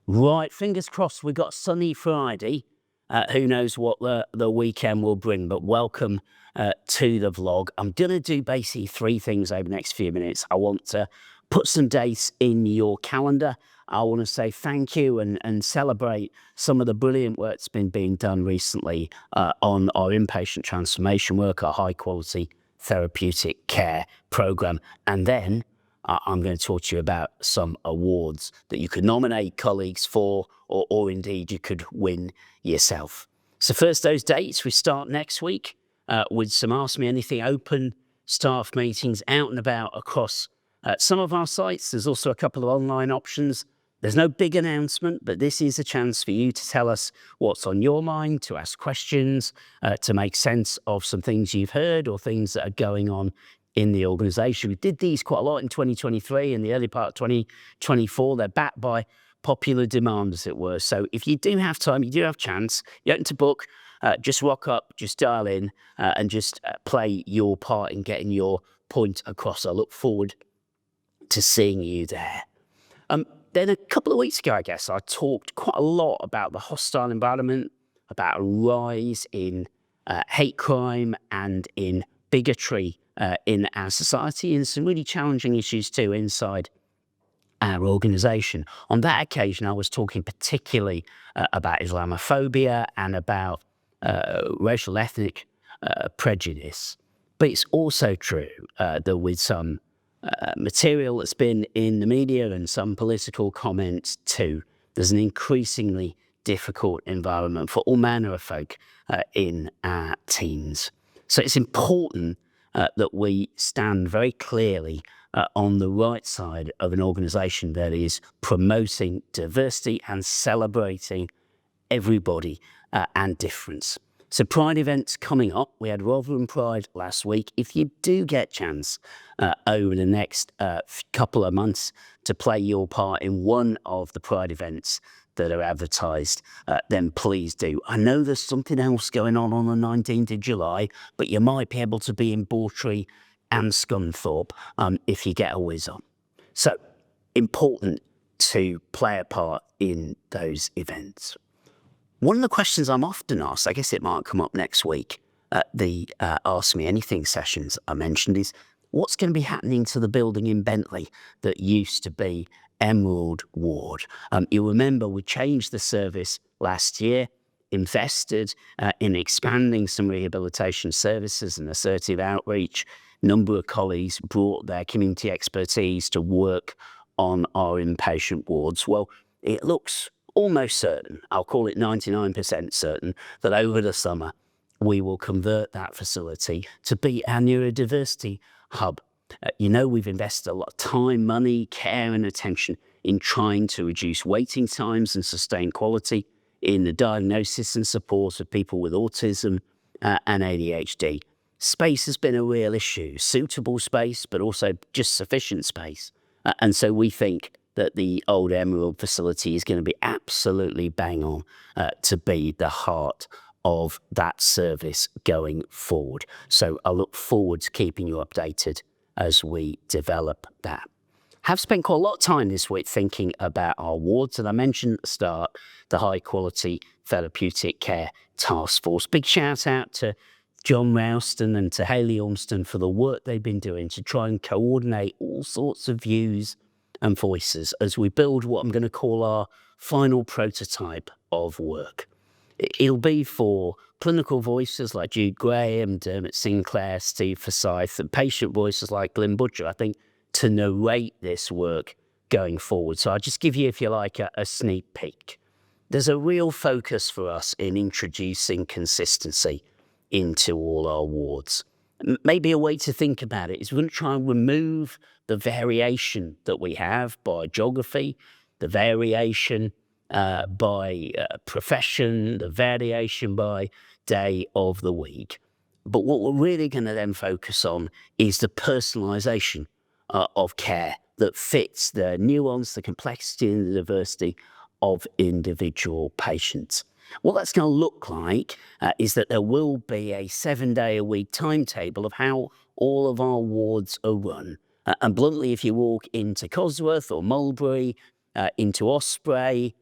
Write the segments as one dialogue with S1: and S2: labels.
S1: Right, fingers crossed. We've got sunny Friday. Who knows what the weekend will bring, but welcome to the vlog. I'm going to do basically three things over the next few minutes. I want to put some dates in your calendar. I want to say thank you and celebrate some of the brilliant work that's been being done recently on our inpatient transformation work, our high quality therapeutic care program. And then I'm going to talk to you about some awards that you could nominate colleagues for, or indeed you could win yourself. So first, those dates, we start next week with some Ask Me Anything open staff meetings out and about across some of our sites. There's also a couple of online options. There's no big announcement, but this is a chance for you to tell us what's on your mind, to ask questions, to make sense of some things you've heard or things that are going on in the organisation. We did these quite a lot in 2023 and the early part of 2024. They're backed by popular demand, as it were. So if you do have time, you do have chance, you're open to book, just rock up, just dial in and just play your part in getting your point across. I look forward to seeing you there. Then a couple of weeks ago, I guess, I talked quite a lot about the hostile environment, about a rise in hate crime and in bigotry in our society, and some really challenging issues too inside our organisation. On that occasion, I was talking particularly about Islamophobia and about racial ethnic prejudice. But it's also true that with some material that's been in the media and some political comments too, there's an increasingly difficult environment for all manner of folk in our teams. So it's important that we stand very clearly on the right side of an organisation that is promoting diversity and celebrating everybody and difference. So Pride events coming up. We had Rotherham Pride last week. If you do get a chance over the next couple of months to play your part in one of the Pride events that are advertised, then please do. I know there's something else going on the 19th of July, but you might be able to be in Bawtry and Scunthorpe if you get a whiz on. So important to play a part in those events. One of the questions I'm often asked, I guess it might come up next week at the Ask Me Anything sessions I mentioned, is what's going to be happening to the building in Bentley that used to be Emerald Ward? You remember we changed the service last year, invested in expanding some rehabilitation services and assertive outreach. A number of colleagues brought their community expertise to work on our inpatient wards. Well, it looks almost certain, I'll call it 99% certain, that over the summer we will convert that facility to be our neurodiversity hub. You know, we've invested a lot of time, money, care and attention in trying to reduce waiting times and sustain quality in the diagnosis and support of people with autism and ADHD. Space has been a real issue, suitable space, but also just sufficient space. And so we think that the old Emerald facility is going to be absolutely bang on to be the heart of that service going forward. So I look forward to keeping you updated as we develop that. Have spent quite a lot of time this week thinking about our wards, and I mentioned at the start the High Quality Therapeutic Care Task Force. Big shout out to John Rouston and to Hayley Ormston for the work they've been doing to try and coordinate all sorts of views and voices as we build what I'm going to call our final prototype of work. It'll be for clinical voices like Jude Graham, Dermot Sinclair, Steve Forsyth, and patient voices like Glyn Butcher, I think, to narrate this work going forward. So I'll just give you, if you like, a sneak peek. There's a real focus for us in introducing consistency into all our wards. Maybe a way to think about it is we're going to try and remove the variation that we have by geography, the variation by profession, the variation by day of the week. But what we're really going to then focus on is the personalisation of care that fits the nuance, the complexity and the diversity of individual patients. What that's going to look like is that there will be a 7-day-a-week timetable of how all of our wards are run. And bluntly, if you walk into Cosworth or Mulberry, into Osprey,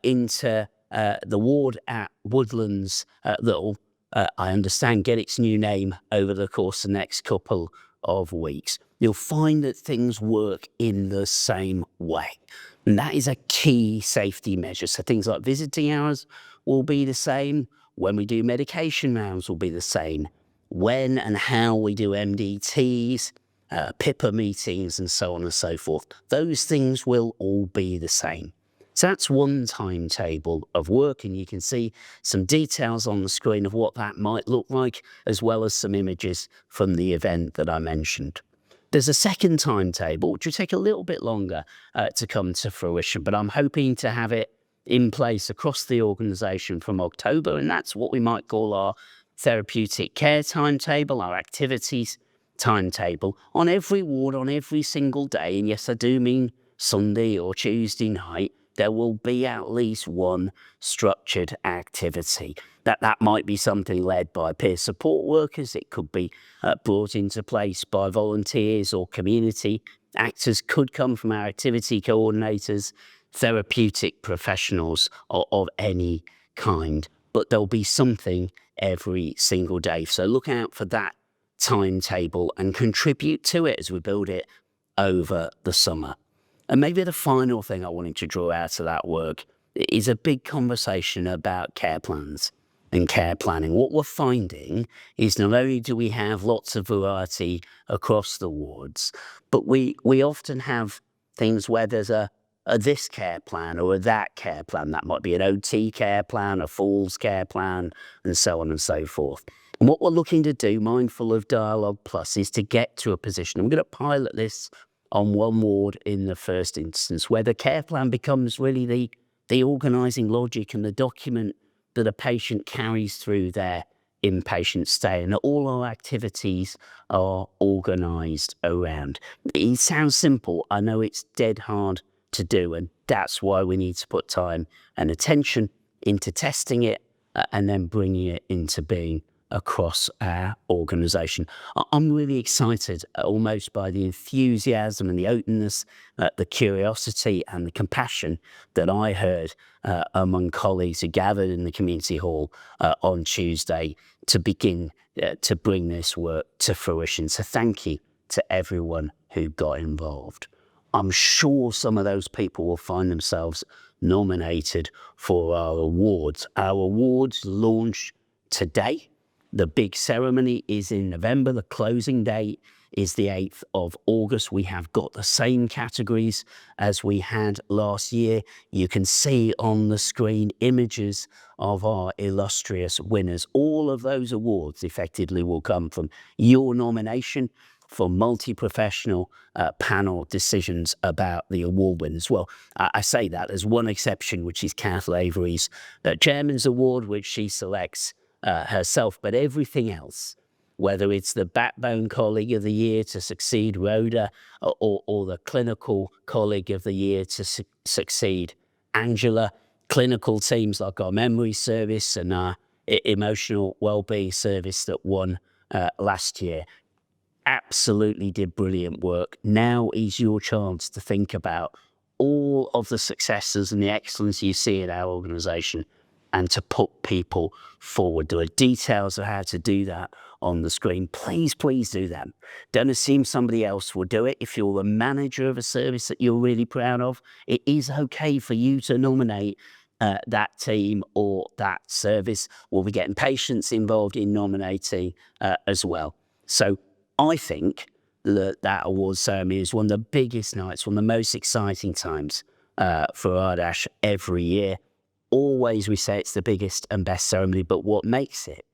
S1: into the ward at Woodlands that'll, I understand, get its new name over the course of the next couple of weeks. You'll find that things work in the same way. And that is a key safety measure. So things like visiting hours will be the same. When we do medication rounds will be the same. When and how we do MDTs, PIPA meetings, and so on and so forth. Those things will all be the same. So that's one timetable of work, and you can see some details on the screen of what that might look like, as well as some images from the event that I mentioned. There's a second timetable, which will take a little bit longer to come to fruition, but I'm hoping to have it in place across the organisation from October, and that's what we might call our therapeutic care timetable, our activities timetable, on every ward, on every single day. And yes, I do mean Sunday or Tuesday night. There will be at least one structured activity. That might be something led by peer support workers. It could be brought into place by volunteers or community actors. Could come from our activity coordinators, therapeutic professionals of any kind. But there'll be something every single day. So look out for that timetable and contribute to it as we build it over the summer. And maybe the final thing I wanted to draw out of that work is a big conversation about care plans and care planning. What we're finding is not only do we have lots of variety across the wards, but we often have things where there's a this care plan or a that care plan. That might be an OT care plan, a Falls care plan, and so on and so forth. And what we're looking to do, mindful of Dialogue Plus, is to get to a position. I'm going to pilot this on one ward in the first instance, where the care plan becomes really the organising logic and the document that a patient carries through their inpatient stay, and that all our activities are organised around. It sounds simple. I know it's dead hard to do, and that's why we need to put time and attention into testing it and then bringing it into being across our organisation. I'm really excited almost by the enthusiasm and the openness, the curiosity and the compassion that I heard among colleagues who gathered in the community hall on Tuesday to begin to bring this work to fruition. So thank you to everyone who got involved. I'm sure some of those people will find themselves nominated for our awards. Our awards launch today. The big ceremony is in November. The closing date is the 8th of August. We have got the same categories as we had last year. You can see on the screen images of our illustrious winners. All of those awards effectively will come from your nomination for multi-professional panel decisions about the award winners. Well, I say that there's one exception, which is Kath Lavery's Chairman's Award, which she selects herself, but everything else, whether it's the Backbone Colleague of the Year to succeed Rhoda, or the Clinical Colleague of the Year to succeed Angela, clinical teams like our Memory Service and our Emotional Wellbeing Service that won last year, absolutely did brilliant work. Now is your chance to think about all of the successes and the excellence you see in our organisation and to put people forward. There are details of how to do that on the screen. Please do them. Don't assume somebody else will do it. If you're the manager of a service that you're really proud of, it is okay for you to nominate that team or that service. We'll be getting patients involved in nominating as well. So I think that awards ceremony is one of the biggest nights, one of the most exciting times for Ardash every year. Always we say it's the biggest and best ceremony, but what makes it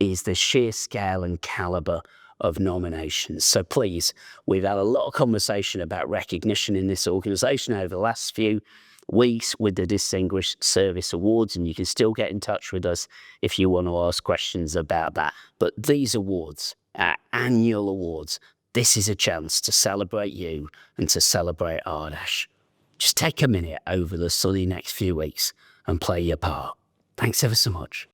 S1: is the sheer scale and calibre of nominations. So please, we've had a lot of conversation about recognition in this organisation over the last few weeks with the Distinguished Service Awards, and you can still get in touch with us if you want to ask questions about that. But these awards, our annual awards, this is a chance to celebrate you and to celebrate Ardash. Just take a minute over the sunny next few weeks and play your part. Thanks ever so much.